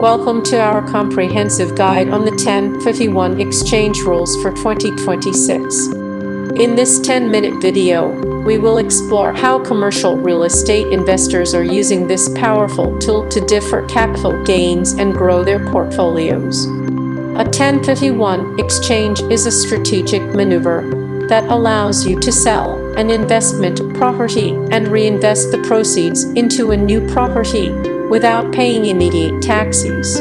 Welcome to our comprehensive guide on the 1051 exchange rules for 2026. In this 10-minute video, we will explore how commercial real estate investors are using this powerful tool to defer capital gains and grow their portfolios. A 1051 exchange is a strategic maneuver that allows you to sell an investment property and reinvest the proceeds into a new property without paying immediate taxes.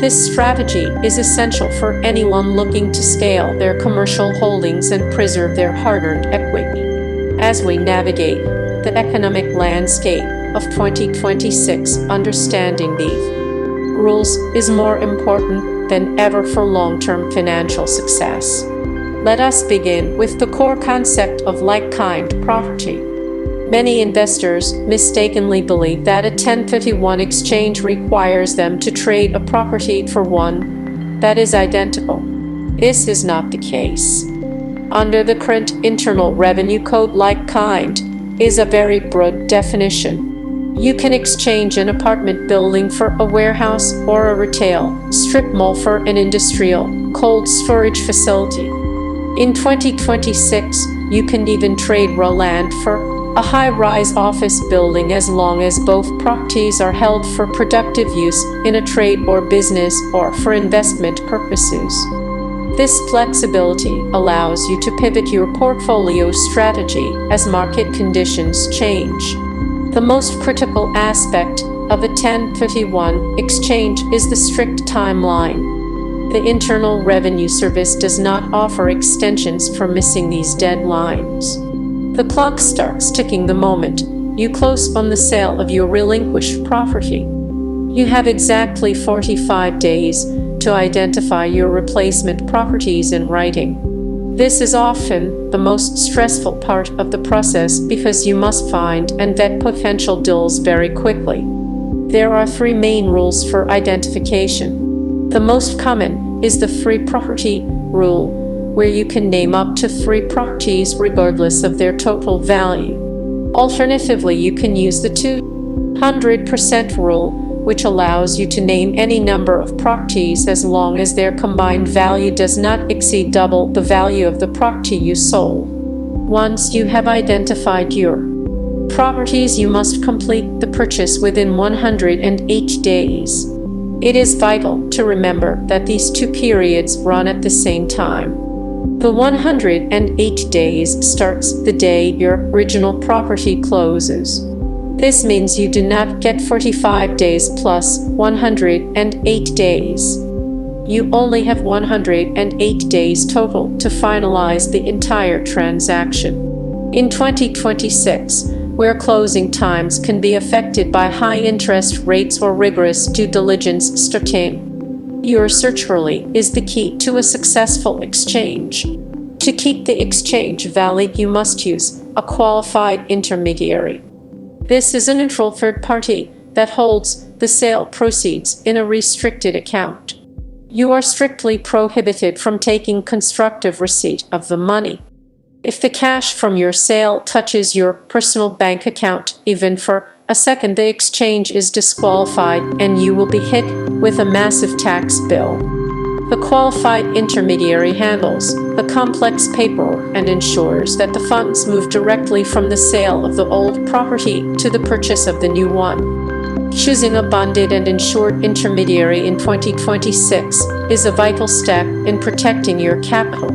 This strategy is essential for anyone looking to scale their commercial holdings and preserve their hard-earned equity. As we navigate the economic landscape of 2026, understanding these rules is more important than ever for long-term financial success. Let us begin with the core concept of like-kind property. Many investors mistakenly believe that a 1051 exchange requires them to trade a property for one that is identical. This is not the case. Under the current Internal Revenue Code, like-kind is a very broad definition. You can exchange an apartment building for a warehouse or a retail strip mall for an industrial cold storage facility. In 2026, you can even trade raw land for a high-rise office building as long as both properties are held for productive use in a trade or business or for investment purposes. This flexibility allows you to pivot your portfolio strategy as market conditions change. The most critical aspect of a 1051 exchange is the strict timeline. The Internal Revenue Service does not offer extensions for missing these deadlines. The clock starts ticking the moment you close on the sale of your relinquished property. You have exactly 45 days to identify your replacement properties in writing. This is often the most stressful part of the process because you must find and vet potential deals very quickly. There are three main rules for identification. The most common is the free property rule, where you can name up to 3 properties regardless of their total value. Alternatively, you can use the 200% rule, which allows you to name any number of properties as long as their combined value does not exceed double the value of the property you sold. Once you have identified your properties, you must complete the purchase within 108 days. It is vital to remember that these two periods run at the same time. The 108 days starts the day your original property closes. This means you do not get 45 days plus 108 days. You only have 108 days total to finalize the entire transaction. In 2026, where closing times can be affected by high interest rates or rigorous due diligence scrutiny, your search early is the key to a successful exchange. To keep the exchange valid, you must use a qualified intermediary. This is a neutral third party that holds the sale proceeds in a restricted account. You are strictly prohibited from taking constructive receipt of the money. If the cash from your sale touches your personal bank account, even for a second, the exchange is disqualified and you will be hit with a massive tax bill. The qualified intermediary handles the complex paperwork and ensures that the funds move directly from the sale of the old property to the purchase of the new one. Choosing a bonded and insured intermediary in 2026 is a vital step in protecting your capital.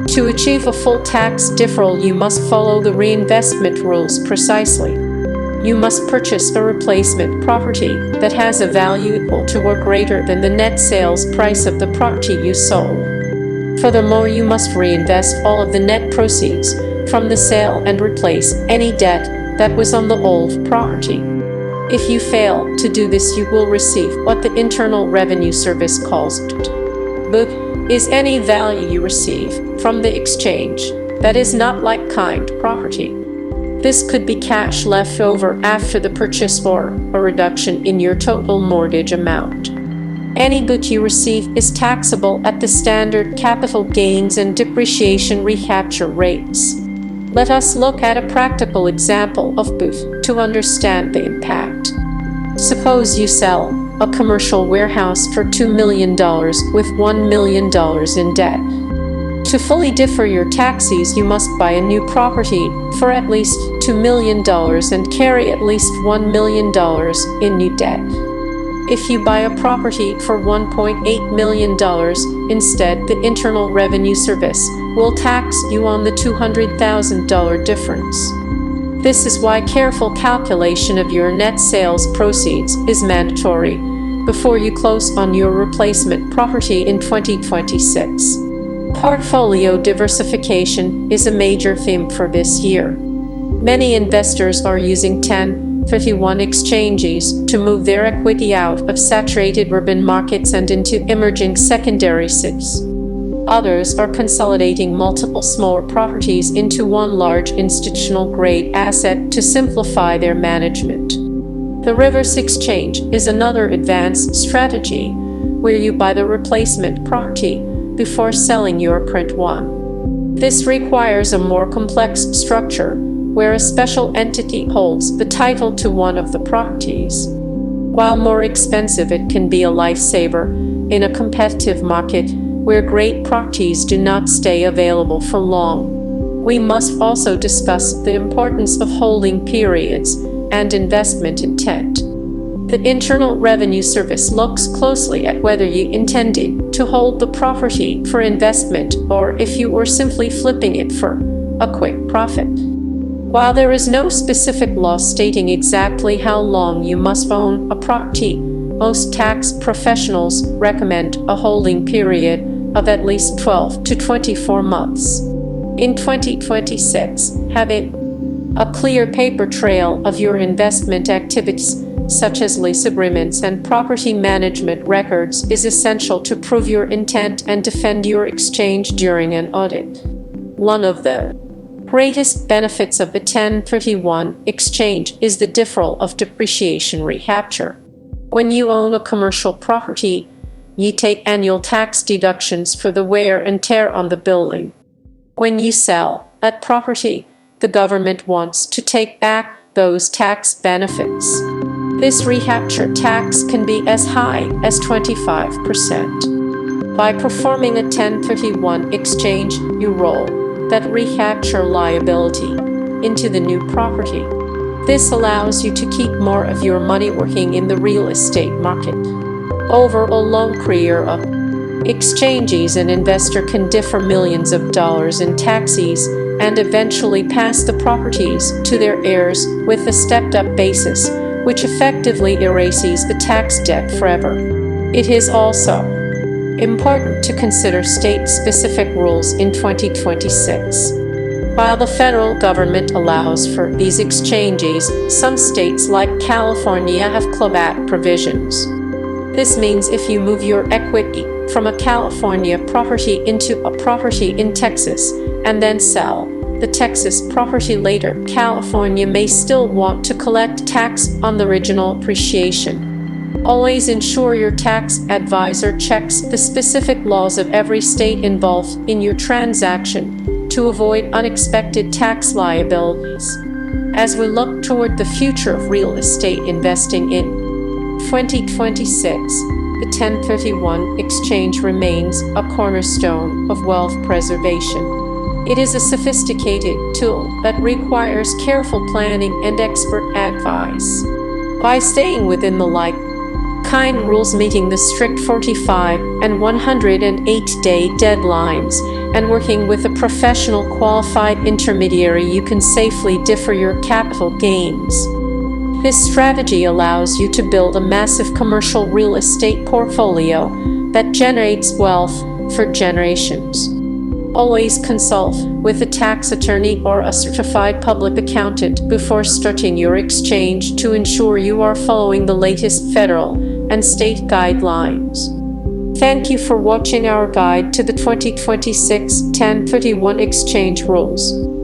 To achieve a full tax deferral, you must follow the reinvestment rules precisely. You must purchase a replacement property that has a value equal to or greater than the net sales price of the property you sold. Furthermore, you must reinvest all of the net proceeds from the sale and replace any debt that was on the old property. If you fail to do this, you will receive what the Internal Revenue Service calls book is any value you receive from the exchange that is not like-kind property. This could be cash left over after the purchase or a reduction in your total mortgage amount. Any book you receive is taxable at the standard capital gains and depreciation recapture rates. Let us look at a practical example of book to understand the impact. Suppose you sell a commercial warehouse for $2 million with $1 million in debt. To fully defer your taxes, you must buy a new property for at least $2 million and carry at least $1 million in new debt. If you buy a property for $1.8 million instead, the Internal Revenue Service will tax you on the $200,000 difference. This is why careful calculation of your net sales proceeds is mandatory before you close on your replacement property in 2026. Portfolio diversification is a major theme for this year. Many investors are using 1031 exchanges to move their equity out of saturated urban markets and into emerging secondary cities. Others are consolidating multiple smaller properties into one large institutional-grade asset to simplify their management. The reverse exchange is another advanced strategy where you buy the replacement property before selling your current one. This requires a more complex structure where a special entity holds the title to one of the properties. While more expensive, it can be a lifesaver in a competitive market where great properties do not stay available for long. We must also discuss the importance of holding periods and investment intent. The Internal Revenue Service looks closely at whether you intended to hold the property for investment or if you were simply flipping it for a quick profit. While there is no specific law stating exactly how long you must own a property, most tax professionals recommend a holding period of at least 12 to 24 months. In 2026, having a clear paper trail of your investment activities, such as lease agreements and property management records, is essential to prove your intent and defend your exchange during an audit. One of the greatest benefits of the 1031 exchange is the deferral of depreciation recapture. When you own a commercial property, you take annual tax deductions for the wear and tear on the building. When you sell that property, the government wants to take back those tax benefits. This recapture tax can be as high as 25%. By performing a 1031 exchange, you roll that recapture liability into the new property. This allows you to keep more of your money working in the real estate market. Over a long career of exchanges, an investor can defer millions of dollars in taxes and eventually pass the properties to their heirs with a stepped-up basis, which effectively erases the tax debt forever. It is also important to consider state-specific rules in 2026. While the federal government allows for these exchanges, some states like California have clawback provisions. This means if you move your equity from a California property into a property in Texas and then sell the Texas property later, California may still want to collect tax on the original appreciation. Always ensure your tax advisor checks the specific laws of every state involved in your transaction to avoid unexpected tax liabilities. As we look toward the future of real estate investing in 2026, the 1031 exchange remains a cornerstone of wealth preservation. It is a sophisticated tool that requires careful planning and expert advice. By staying within the like-kind rules, meeting the strict 45 and 108-day deadlines, and working with a professional qualified intermediary, you can safely defer your capital gains. This strategy allows you to build a massive commercial real estate portfolio that generates wealth for generations. Always consult with a tax attorney or a certified public accountant before starting your exchange to ensure you are following the latest federal and state guidelines. Thank you for watching our guide to the 2026 1031 exchange rules.